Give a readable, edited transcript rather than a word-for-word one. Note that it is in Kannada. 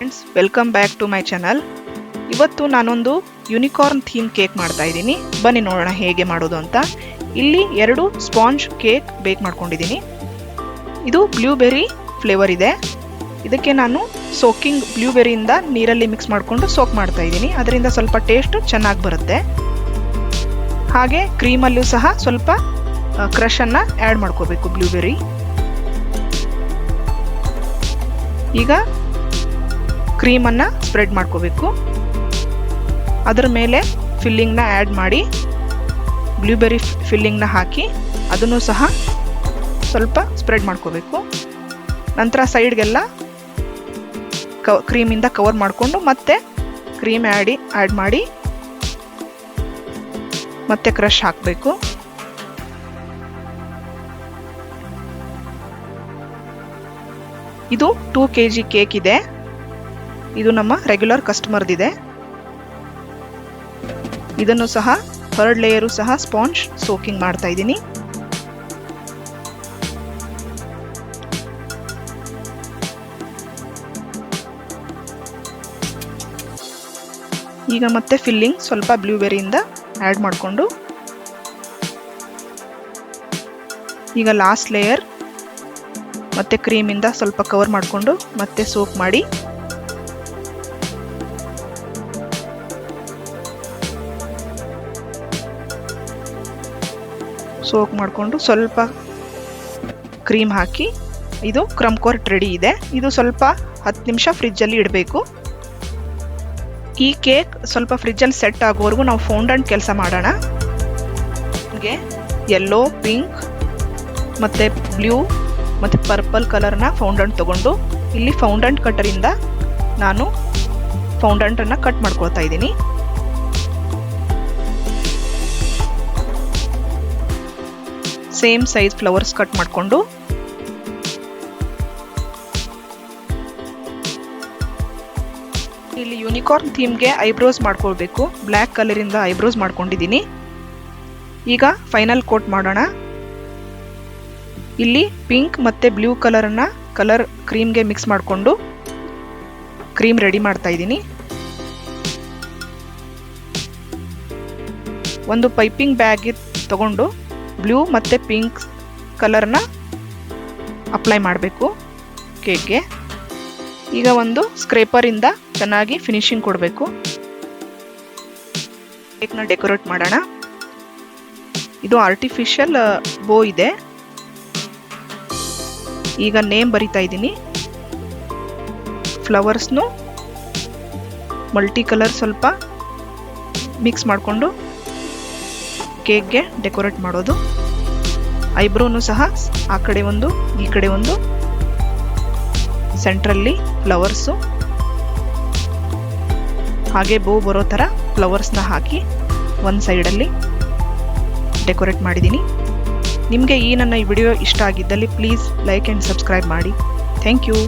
Friends, welcome back to my channel. ಇವತ್ತು ನಾನೊಂದು ಯೂನಿಕಾರ್ನ್ ಥೀಮ್ ಕೇಕ್ ಮಾಡ್ತಾ ಇದ್ದೀನಿ. ಬನ್ನಿ ನೋಡೋಣ ಹೇಗೆ ಮಾಡೋದು ಅಂತ. ಇಲ್ಲಿ 2 ಸ್ಪಾಂಜ್ ಕೇಕ್ ಬೇಕ್ ಮಾಡ್ಕೊಂಡಿದ್ದೀನಿ. ಇದು ಬ್ಲೂಬೆರಿ ಫ್ಲೇವರ್ ಇದೆ. ಇದಕ್ಕೆ ನಾನು ಸೋಕಿಂಗ್ ಬ್ಲೂಬೆರಿಯಿಂದ ನೀರಲ್ಲಿ ಮಿಕ್ಸ್ ಮಾಡಿಕೊಂಡು ಸೋಕ್ ಮಾಡ್ತಾ ಇದ್ದೀನಿ. ಅದರಿಂದ ಸ್ವಲ್ಪ ಟೇಸ್ಟ್ ಚೆನ್ನಾಗಿ ಬರುತ್ತೆ. ಹಾಗೆ ಕ್ರೀಮಲ್ಲೂ ಸಹ ಸ್ವಲ್ಪ ಕ್ರಷನ್ನು ಆ್ಯಡ್ ಮಾಡ್ಕೋಬೇಕು ಬ್ಲೂಬೆರಿ. ಈಗ ಕ್ರೀಮನ್ನು ಸ್ಪ್ರೆಡ್ ಮಾಡ್ಕೋಬೇಕು. ಅದರ ಮೇಲೆ ಫಿಲ್ಲಿಂಗ್ನ ಆ್ಯಡ್ ಮಾಡಿ ಬ್ಲೂಬೆರಿ ಫಿಲ್ಲಿಂಗ್ನ ಹಾಕಿ ಅದನ್ನು ಸಹ ಸ್ವಲ್ಪ ಸ್ಪ್ರೆಡ್ ಮಾಡ್ಕೋಬೇಕು. ನಂತರ ಸೈಡ್ಗೆಲ್ಲ ಕ್ರೀಮಿಂದ ಕವರ್ ಮಾಡಿಕೊಂಡು ಮತ್ತೆ ಕ್ರೀಮ್ ಆ್ಯಡ್ ಮಾಡಿ ಮತ್ತೆ ಕ್ರಷ್ ಹಾಕಬೇಕು. ಇದು 2 kg ಕೇಕ್ ಇದೆ. ಇದು ನಮ್ಮ ರೆಗ್ಯುಲರ್ ಕಸ್ಟಮರ್ದಿದೆ. ಇದನ್ನು ಸಹ 3rd ಲೇಯರು ಸಹ ಸ್ಪಾಂಜ್ ಸೋಕಿಂಗ್ ಮಾಡ್ತಾ ಇದ್ದೀನಿ. ಈಗ ಮತ್ತೆ ಫಿಲ್ಲಿಂಗ್ ಸ್ವಲ್ಪ ಬ್ಲೂಬೆರಿಯಿಂದ ಆ್ಯಡ್ ಮಾಡಿಕೊಂಡು ಈಗ ಲಾಸ್ಟ್ ಲೇಯರ್ ಮತ್ತೆ ಕ್ರೀಮಿಂದ ಸ್ವಲ್ಪ ಕವರ್ ಮಾಡಿಕೊಂಡು ಮತ್ತೆ ಸೋಕ್ ಮಾಡಿ ಸ್ವಲ್ಪ ಕ್ರೀಮ್ ಹಾಕಿ ಇದು ಕ್ರಮ್ ಕೋಟ್ ರೆಡಿ ಇದೆ. ಇದು ಸ್ವಲ್ಪ 10 ನಿಮಿಷ ಫ್ರಿಜ್ಜಲ್ಲಿ ಇಡಬೇಕು. ಈ ಕೇಕ್ ಸ್ವಲ್ಪ ಫ್ರಿಜ್ಜಲ್ಲಿ ಸೆಟ್ ಆಗೋವರೆಗೂ ನಾವು ಫೌಂಡಂಟ್ ಕೆಲಸ ಮಾಡೋಣ. ಹಾಗೆ ಯೆಲ್ಲೋ, ಪಿಂಕ್ ಮತ್ತು ಬ್ಲೂ ಮತ್ತು ಪರ್ಪಲ್ ಕಲರ್ನ ಫೌಂಡಂಟ್ ತೊಗೊಂಡು ಇಲ್ಲಿ ಫೌಂಡಂಟ್ ಕಟ್ಟರಿಂದ ನಾನು ಫೌಂಡಂಟನ್ನು ಕಟ್ ಮಾಡ್ಕೊಳ್ತಾ ಇದ್ದೀನಿ. ಸೇಮ್ ಸೈಜ್ ಫ್ಲವರ್ಸ್ ಕಟ್ ಮಾಡಿಕೊಂಡು ಇಲ್ಲಿ ಯೂನಿಕಾರ್ನ್ ಥೀಮ್ಗೆ ಐಬ್ರೋಸ್ ಮಾಡ್ಕೊಳ್ಬೇಕು. ಬ್ಲ್ಯಾಕ್ ಕಲರಿಂದ ಐಬ್ರೋಸ್ ಮಾಡ್ಕೊಂಡಿದ್ದೀನಿ. ಈಗ ಫೈನಲ್ ಕೋಟ್ ಮಾಡೋಣ. ಇಲ್ಲಿ ಪಿಂಕ್ ಮತ್ತು ಬ್ಲೂ ಕಲರ್ ಕ್ರೀಮ್ಗೆ ಮಿಕ್ಸ್ ಮಾಡಿಕೊಂಡು ಕ್ರೀಮ್ ರೆಡಿ ಮಾಡ್ತಾ ಇದ್ದೀನಿ. ಒಂದು ಪೈಪಿಂಗ್ ಬ್ಯಾಗ್ ತಗೊಂಡು ಬ್ಲೂ ಮತ್ತು ಪಿಂಕ್ ಕಲರ್ನ ಅಪ್ಲೈ ಮಾಡಬೇಕು ಕೇಕ್ಗೆ. ಈಗ ಒಂದು ಸ್ಕ್ರೇಪರಿಂದ ಚೆನ್ನಾಗಿ ಫಿನಿಶಿಂಗ್ ಕೊಡಬೇಕು. ಕೇಕ್ನ ಡೆಕೋರೇಟ್ ಮಾಡೋಣ. ಇದು ಆರ್ಟಿಫಿಷಿಯಲ್ ಬೋ ಇದೆ. ಈಗ ನೇಮ್ ಬರಿತಾ ಇದ್ದೀನಿ. ಫ್ಲವರ್ಸ್ನು ಮಲ್ಟಿ ಕಲರ್ ಸ್ವಲ್ಪ ಮಿಕ್ಸ್ ಮಾಡಿಕೊಂಡು ಕೇಕ್ಗೆ ಡೆಕೋರೇಟ್ ಮಾಡೋದು. ಐಬ್ರೋನು ಸಹ ಆ ಕಡೆ ಒಂದು ಈ ಕಡೆ ಒಂದು, ಸೆಂಟ್ರಲ್ಲಿ ಫ್ಲವರ್ಸು, ಹಾಗೆ ಬೋ ಬರೋ ಥರ ಫ್ಲವರ್ಸ್ನ ಹಾಕಿ ಒಂದು ಸೈಡಲ್ಲಿ ಡೆಕೋರೇಟ್ ಮಾಡಿದ್ದೀನಿ. ನಿಮಗೆ ಈ ನನ್ನ ಈ ವಿಡಿಯೋ ಇಷ್ಟ ಆಗಿದ್ದಲ್ಲಿ ಪ್ಲೀಸ್ ಲೈಕ್ ಆ್ಯಂಡ್ ಸಬ್ಸ್ಕ್ರೈಬ್ ಮಾಡಿ. Thank you.